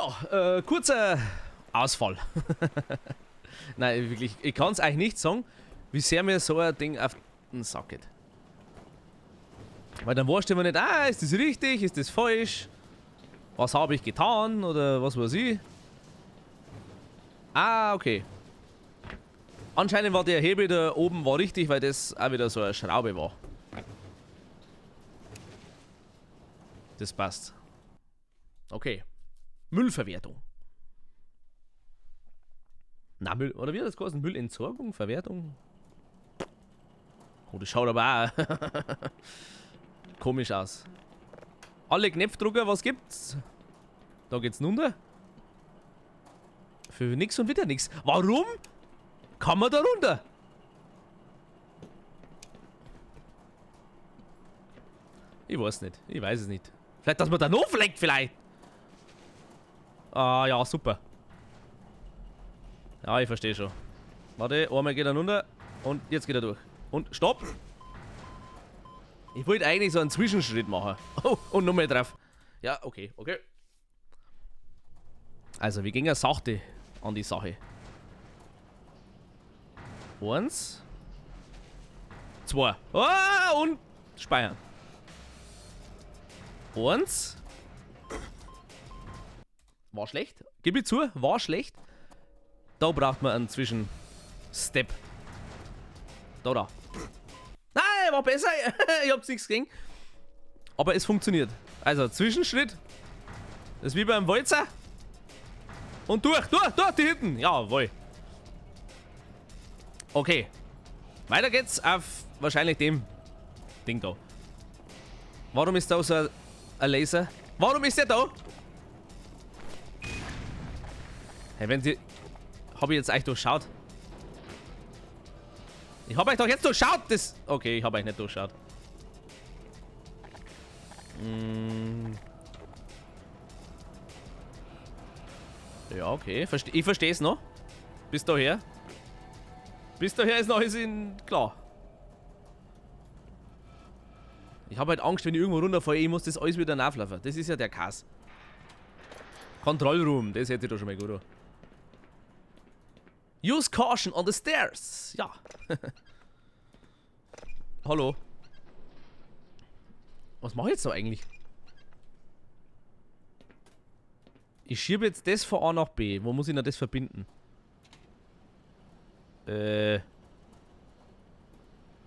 Ja, kurzer Ausfall. Nein, wirklich, ich kann es euch nicht sagen, wie sehr mir so ein Ding auf den Sack geht. Weil dann weißt du immer nicht, ist das richtig, ist das falsch? Was habe ich getan oder was weiß ich? Okay. Anscheinend war der Hebel da oben war richtig, weil das auch wieder so eine Schraube war. Das passt. Okay. Müllverwertung. Na, Müll, oder wie hat das geheißen? Müllentsorgung? Verwertung? Oh, das schaut aber auch komisch aus. Alle Knopfdrucker, was gibt's? Da geht's runter. Für nix und wieder nix. Warum kann man da runter? Ich weiß nicht. Ich weiß es nicht. Vielleicht, dass man da noch fleckt, vielleicht. Ja, super. Ja, ich verstehe schon. Warte, einmal geht er runter und jetzt geht er durch. Und stopp! Ich wollte eigentlich so einen Zwischenschritt machen. Oh, und nochmal drauf. Ja, okay, okay. Also, wir gehen ja sachte an die Sache. 1, 2. Und speichern. 1. War schlecht. Gib ich zu, war schlecht. Da braucht man einen Zwischenstep. Da. Nein, war besser. Ich hab's nichts gegen. Aber es funktioniert. Also, Zwischenschritt. Das ist wie beim Walzer. Und durch die hinten. Jawohl. Okay. Weiter geht's auf wahrscheinlich dem Ding da. Warum ist da so ein Laser? Warum ist der da? Hey, wenn sie... Habe ich jetzt euch durchschaut? Ich habe euch doch jetzt durchschaut! Das... Okay, ich habe euch nicht durchschaut. Ja, okay. Ich verstehe es noch. Bis daher. Bis daher ist noch alles klar. Ich habe halt Angst, wenn ich irgendwo runterfalle, ich muss das alles wieder nachlaufen. Das ist ja der Kass. Kontrollroom, das hätte ich doch schon mal gut. Use caution on the stairs. Ja. Hallo. Was mache ich jetzt so eigentlich? Ich schiebe jetzt das von A nach B. Wo muss ich denn das verbinden?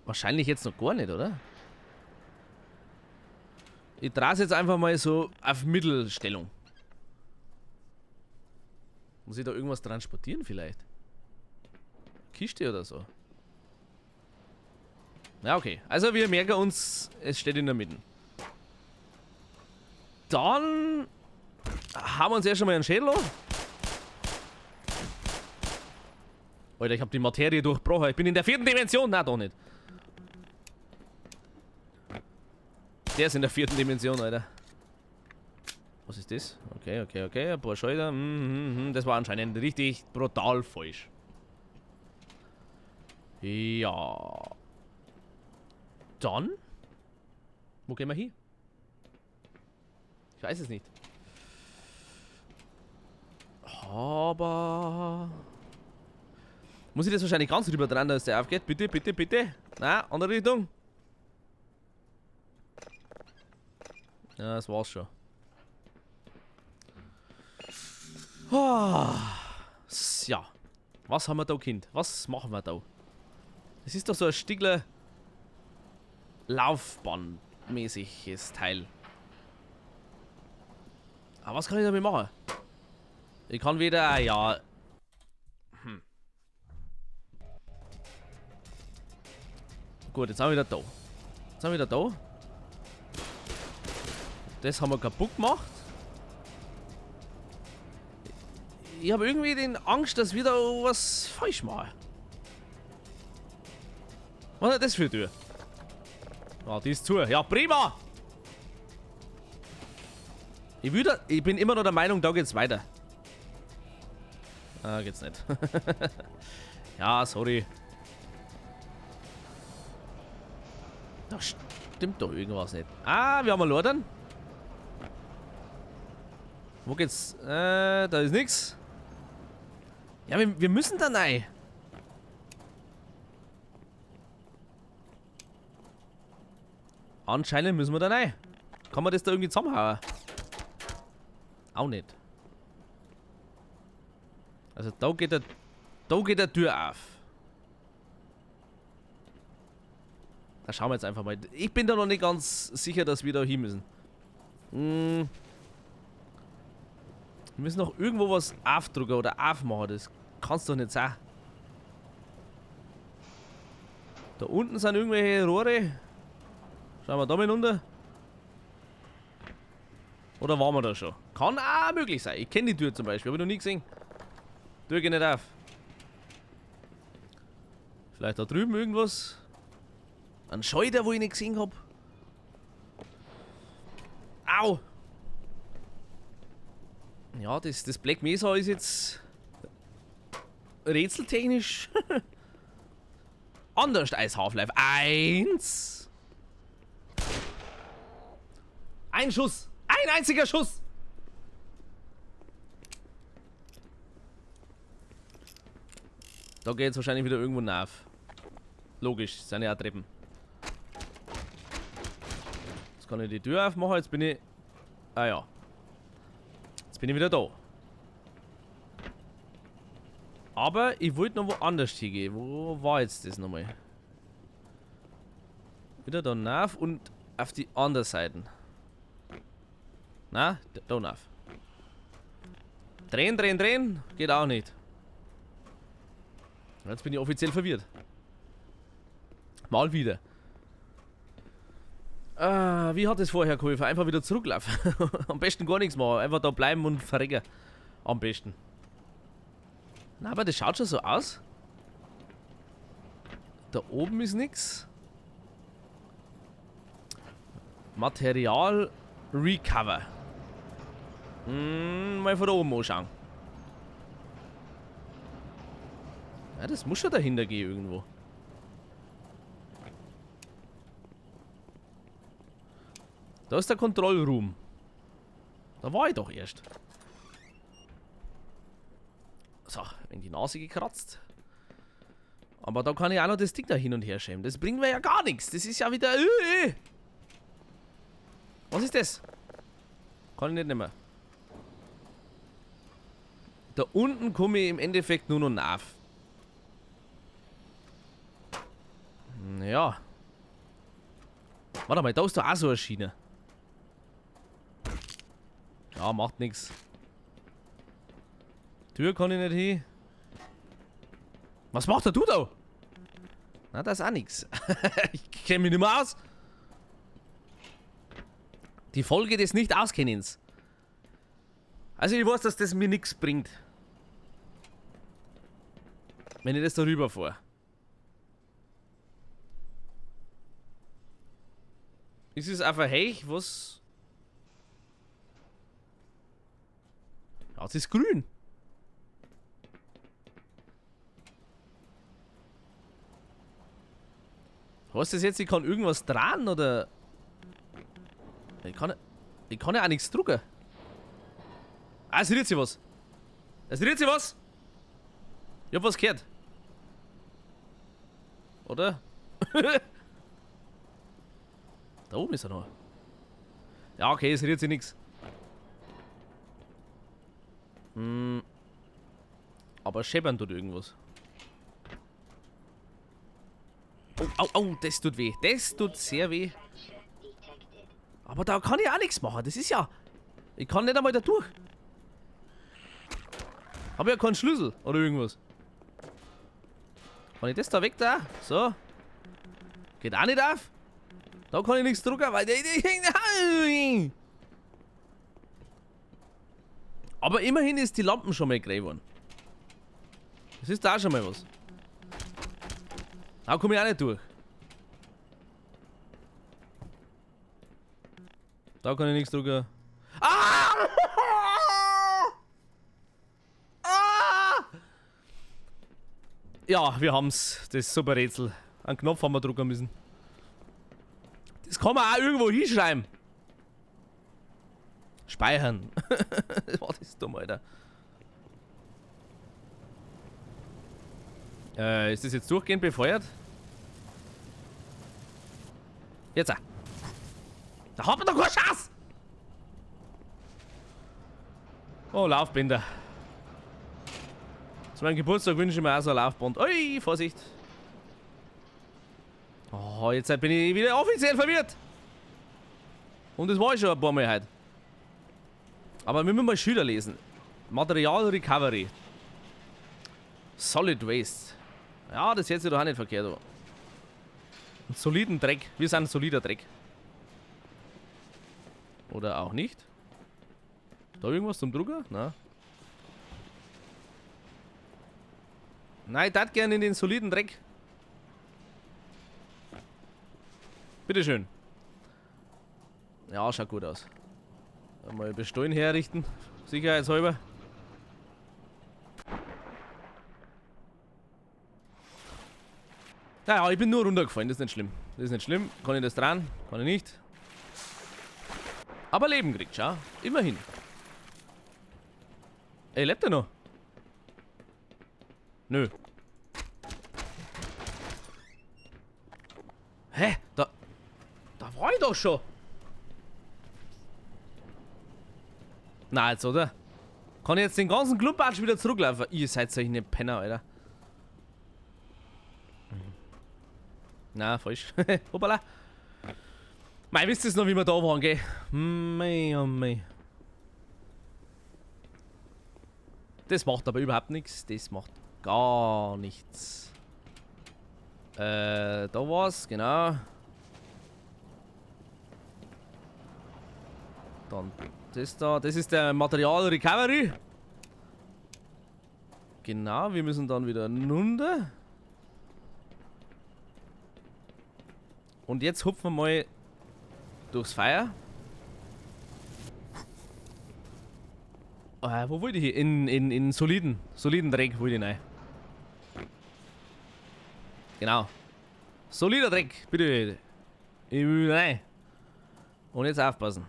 Wahrscheinlich jetzt noch gar nicht, oder? Ich drehe es jetzt einfach mal so auf Mittelstellung. Muss ich da irgendwas transportieren vielleicht? Kiste oder so? Ja, okay. Also wir merken uns, es steht in der Mitte. Dann haben wir uns ja schon mal einen Schädel an. Alter, ich habe die Materie durchbrochen. Ich bin in der 4. Dimension. Na, doch nicht. Der ist in der 4. Dimension, Alter. Was ist das? Okay, okay, okay. Ein paar Schalter. Das war anscheinend richtig brutal falsch. Ja. Dann? Wo gehen wir hin? Ich weiß es nicht. Aber... Muss ich das wahrscheinlich ganz rüber dran, dass der aufgeht? Bitte, bitte, bitte. Na, andere Richtung. Ja, das war's schon. Ja. Was haben wir da, Kind? Was machen wir da? Das ist doch so ein Stiegler Laufbahn-mäßiges Teil. Aber was kann ich damit machen? Ich kann wieder, ja... Gut, jetzt sind wir wieder da. Jetzt sind wir wieder da. Das haben wir kaputt gemacht. Ich habe irgendwie den Angst, dass wir da was falsch machen. Was ist das für eine Tür? Ah, die ist zu. Ja, prima! Ich bin immer noch der Meinung, da geht's weiter. Geht's nicht. Ja, sorry. Da stimmt doch irgendwas nicht. Wir haben einen Lordern. Wo geht's? Da ist nix. Ja, wir müssen da rein. Anscheinend müssen wir da rein. Kann man das da irgendwie zusammenhauen? Auch nicht. Also da geht der Tür auf. Da schauen wir jetzt einfach mal. Ich bin da noch nicht ganz sicher, dass wir da hin müssen. Wir müssen noch irgendwo was aufdrücken oder aufmachen. Das kann's doch nicht sein. Da unten sind irgendwelche Rohre. Schauen wir da mal runter. Oder waren wir da schon? Kann auch möglich sein. Ich kenne die Tür zum Beispiel. Habe ich noch nie gesehen. Tür geht nicht auf. Vielleicht da drüben irgendwas. Ein Schalter, wo ich nicht gesehen habe. Au! Ja, das Black Mesa ist jetzt rätseltechnisch anders als Half-Life 1. Ein Schuss! Ein einziger Schuss! Da geht es wahrscheinlich wieder irgendwo nach. Logisch, sind ja auch Treppen. Jetzt kann ich die Tür aufmachen, jetzt bin ich... Ah ja. Jetzt bin ich wieder da. Aber ich wollte noch woanders hingehen. Wo war jetzt das nochmal? Wieder da nach und auf die andere Seite. Na, da nach. Drehen, drehen, drehen. Geht auch nicht. Jetzt bin ich offiziell verwirrt. Mal wieder. Wie hat es vorher geholfen? Einfach wieder zurücklaufen. Am besten gar nichts machen. Einfach da bleiben und verrecken. Am besten. Na, aber das schaut schon so aus. Da oben ist nichts. Material Recover. Mal von da oben anschauen. Ja, das muss schon dahinter gehen irgendwo. Da ist der Kontrollroom. Da war ich doch erst. So, in die Nase gekratzt. Aber da kann ich auch noch das Ding da hin und her schämen. Das bringt mir ja gar nichts. Das ist ja wieder... Was ist das? Kann ich nicht mehr. Da unten komme ich im Endeffekt nur noch nach. Ja. Warte mal, da ist doch auch so eine Schiene. Ja, macht nichts. Tür kann ich nicht hin. Was macht der du da? Na, das ist auch nichts. Ich kenne mich nicht mehr aus. Die Folge des Nicht-Auskennens. Also ich weiß, dass das mir nichts bringt. Wenn ich das da rüber fahre. Ist es einfach hech, was... Ja, es ist grün. Heißt das jetzt, ich kann irgendwas dran oder... Ich kann ja auch nichts drucken. Ah, es rührt sich was. Es rührt sich was. Ich hab was gehört. Oder? Da oben ist er noch. Ja, okay, es rührt sich nichts. Aber scheppern tut irgendwas. Oh, au, au, das tut weh. Das tut sehr weh. Aber da kann ich auch nichts machen. Das ist ja... Ich kann nicht einmal da durch. Hab ja keinen Schlüssel oder irgendwas. Kann ich das da weg da? So. Geht auch nicht auf. Da kann ich nichts drücken, weil... Aber immerhin ist die Lampen schon mal grey geworden. Das ist da schon mal was. Da komme ich auch nicht durch. Da kann ich nichts drücken. Ah! Ah! Ja, wir haben's. Das super Rätsel. Einen Knopf haben wir drücken müssen. Das kann man auch irgendwo hinschreiben. Speichern. Was ist dumm, Alter? Ist das jetzt durchgehend befeuert? Jetzt. Da hat man doch keinen Schatz! Oh, Laufbänder. Zu meinem Geburtstag wünsche ich mir auch so ein Laufband. Ui, Vorsicht. Oh, jetzt bin ich wieder offiziell verwirrt. Und das war ich schon ein paar Mal heute. Aber wir müssen mal Schilder lesen. Material Recovery. Solid Waste. Ja, das hätte sich doch auch nicht verkehrt. Aber. Einen soliden Dreck. Wir sind ein solider Dreck. Oder auch nicht. Da irgendwas zum Drucker? Nein. Nein, ich darf gerne in den soliden Dreck. Bitteschön. Ja, schaut gut aus. Mal Bestollen herrichten. Sicherheitshalber. Ja, ich bin nur runtergefallen, das ist nicht schlimm. Das ist nicht schlimm. Kann ich das dran? Kann ich nicht. Aber Leben kriegt, schau. Immerhin. Ey, lebt er noch? Nö. Hä? Da war ich doch schon. Na, jetzt, oder? Kann ich jetzt den ganzen Klumpatsch wieder zurücklaufen? Ihr seid solche Penner, Alter. Na, falsch. Hoppala. Mei, wisst ihr noch, wie wir da waren, gell? Mei, oh mei. Das macht aber überhaupt nichts. Das macht gar nichts. Da war's, genau. Dann das da. Das ist der Material Recovery. Genau, wir müssen dann wieder runter. Und jetzt hupfen wir mal durchs Feuer. Wo wollte ich hier? In soliden Dreck wollte ich rein. Genau. Solider Dreck, bitte. Ich will rein. Und jetzt aufpassen.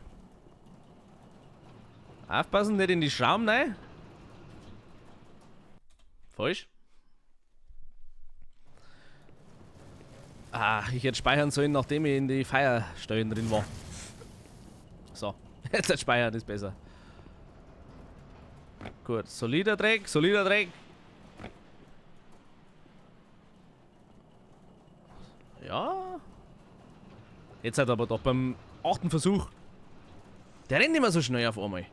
Aufpassen, nicht in die Schrauben rein. Falsch. Ah, ich hätte speichern sollen, nachdem ich in die Feierstellen drin war. So, jetzt das Speichern ist besser. Gut, solider Dreck, solider Dreck. Ja. Jetzt hat er aber doch beim 8. Versuch. Der rennt nicht mehr so schnell auf einmal.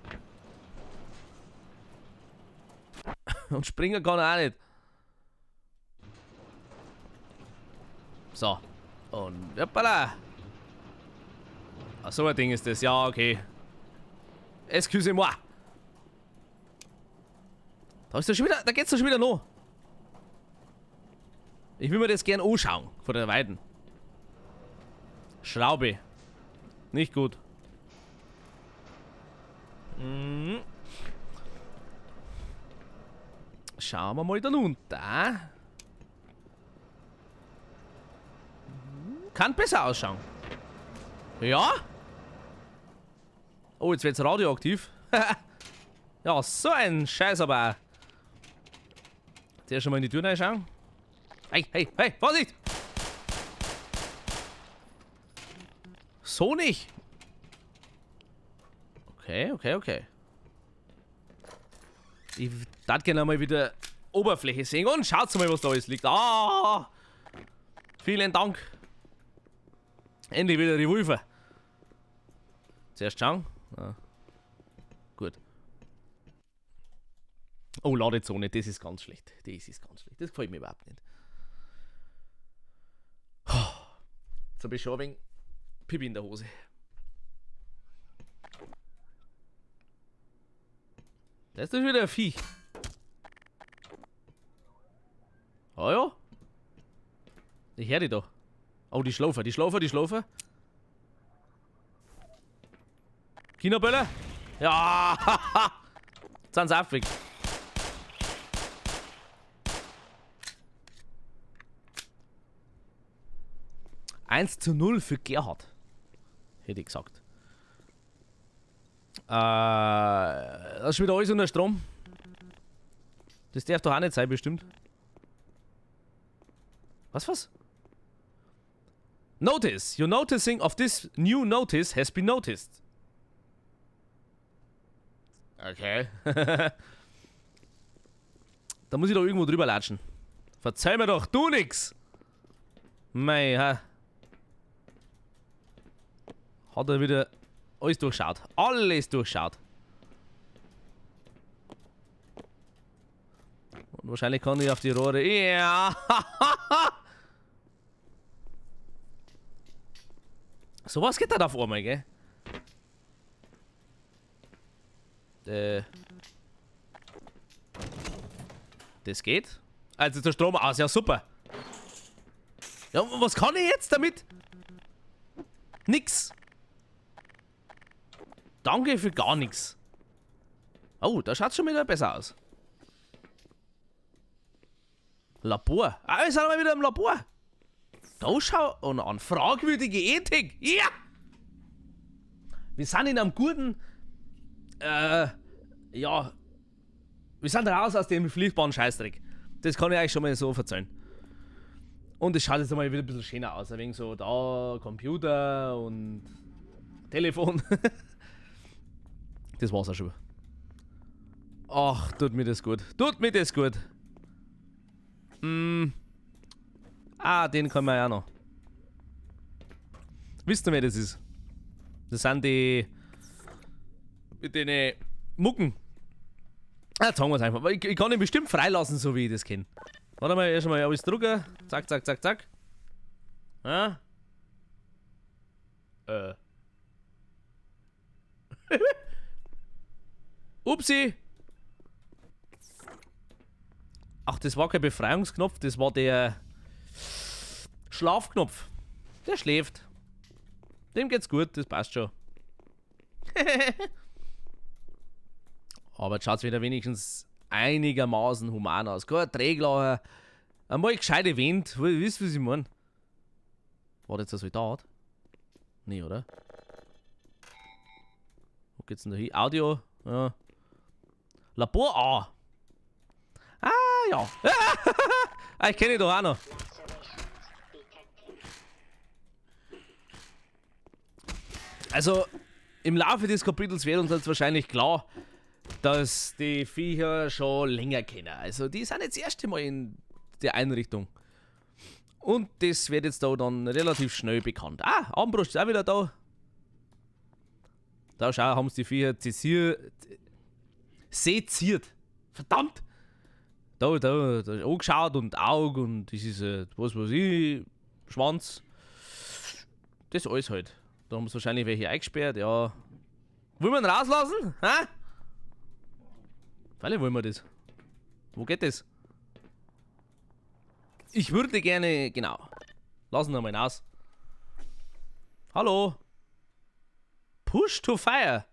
Und springen kann er auch nicht. So. Und hoppala. Ach, so ein Ding ist das. Ja, okay. Excusez-moi. Da ist er schon wieder. Da geht's doch schon wieder noch. Ich will mir das gern anschauen. Von der Weiden. Schraube. Nicht gut. Schauen wir mal da runter. Kann besser ausschauen. Ja? Oh, jetzt wird's radioaktiv. Ja, so ein Scheiß aber auch. Zuerst schon mal in die Tür reinschauen. Hey, hey, hey, Vorsicht! So nicht. Okay, okay, okay. Ich darf gerne mal wieder Oberfläche sehen und schaut mal, was da alles liegt. Ah! Vielen Dank. Endlich wieder Revolver. Zuerst schauen. Ah. Gut. Oh, Ladezone, das ist ganz schlecht. Das ist ganz schlecht. Das gefällt mir überhaupt nicht. Jetzt habe ich schon ein wenig Pipi in der Hose. Das ist doch wieder ein Viech. Ah ja. Ich höre die doch. Oh, die Schlaufer, die Schlaufer, die Schlaufer. Kinoböller? Ja, jetzt sind sie aufgeweckt. (1:0) für Gerhard. Hätte ich gesagt. Das ist wieder alles unter Strom. Das darf doch auch nicht sein, bestimmt. Was? Notice. Your noticing of this new notice has been noticed. Okay. Da muss ich doch irgendwo drüber latschen. Verzeih mir doch, du nix! Mei, ha. Hat er wieder alles durchschaut. Alles durchschaut. Und wahrscheinlich kann ich auf die Rohre. Ja! So was geht da auf einmal, gell? Das geht. Also der Strom aus, ja super. Ja, was kann ich jetzt damit? Nix. Danke für gar nichts. Oh, da schaut schon wieder besser aus. Labor. Ah, wir sind aber wieder im Labor. Da schau an. Fragwürdige Ethik. Ja! Wir sind in einem guten... ja... Wir sind raus aus dem Fließband-Scheißdreck. Das kann ich euch schon mal so verzeihen. Und es schaut jetzt einmal wieder ein bisschen schöner aus. Ein wenig so da, Computer und Telefon. Das war's auch schon. Ach, tut mir das gut. Tut mir das gut. Ah, den kann man ja noch. Wisst ihr, wer das ist? Das sind die... mit den Mucken. Ah, jetzt sagen wir es einfach. Ich kann ihn bestimmt freilassen, so wie ich das kenne. Warte mal, erst mal alles drücken. Zack, zack, zack, zack. Ja. Upsi. Ach, das war kein Befreiungsknopf, das war der Schlafknopf. Der schläft. Dem geht's gut, das passt schon. Aber jetzt schaut's wieder wenigstens einigermaßen human aus. Kein Träglacher. Einmal gescheite Wind. Wisst ihr, was ich meine? War das ein Soldat? Nee, oder? Wo geht's denn da hin? Audio? Ja. Labor A. Ah, ja. Ah, ich kenne ihn doch auch noch. Also, im Laufe des Kapitels wird uns jetzt wahrscheinlich klar, dass die Viecher schon länger kennen. Also, die sind jetzt das erste Mal in der Einrichtung. Und das wird jetzt da dann relativ schnell bekannt. Ah, Armbrust ist auch wieder da. Da schau, haben sie die Viecher seziert. Verdammt! Da angeschaut und Auge und das ist was weiß ich, Schwanz. Das alles halt. Da haben sie wahrscheinlich welche eingesperrt, ja. Wollen wir ihn rauslassen? Hä? Weil wollen wir das. Wo geht das? Ich würde gerne, genau. Lassen wir mal aus. Hallo? Push to fire.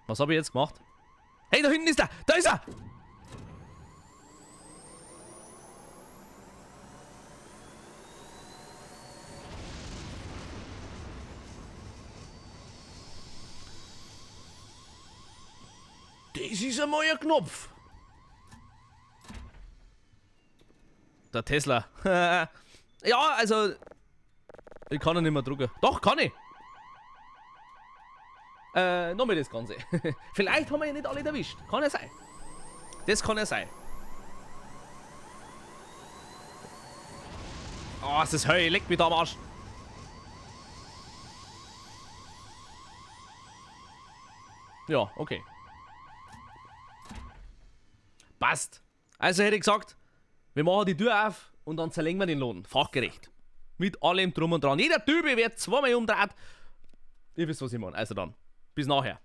Was habe ich jetzt gemacht? Hey, da hinten ist er! Da ist er! Das ist einmal ein Knopf. Der Tesla. Ja, also... Ich kann ihn nicht mehr drücken. Doch, kann ich! Nochmal das Ganze. Vielleicht haben wir ihn nicht alle erwischt. Kann ja sein. Das kann ja sein. Oh, es ist Hölle. Leckt mich da am Arsch. Ja, okay. Passt. Also hätte ich gesagt, wir machen die Tür auf und dann zerlegen wir den Lohn. Fachgerecht. Mit allem drum und dran. Jeder Typ wird zweimal umdreht. Ihr wisst, was ich meine. Also dann. Bis nachher.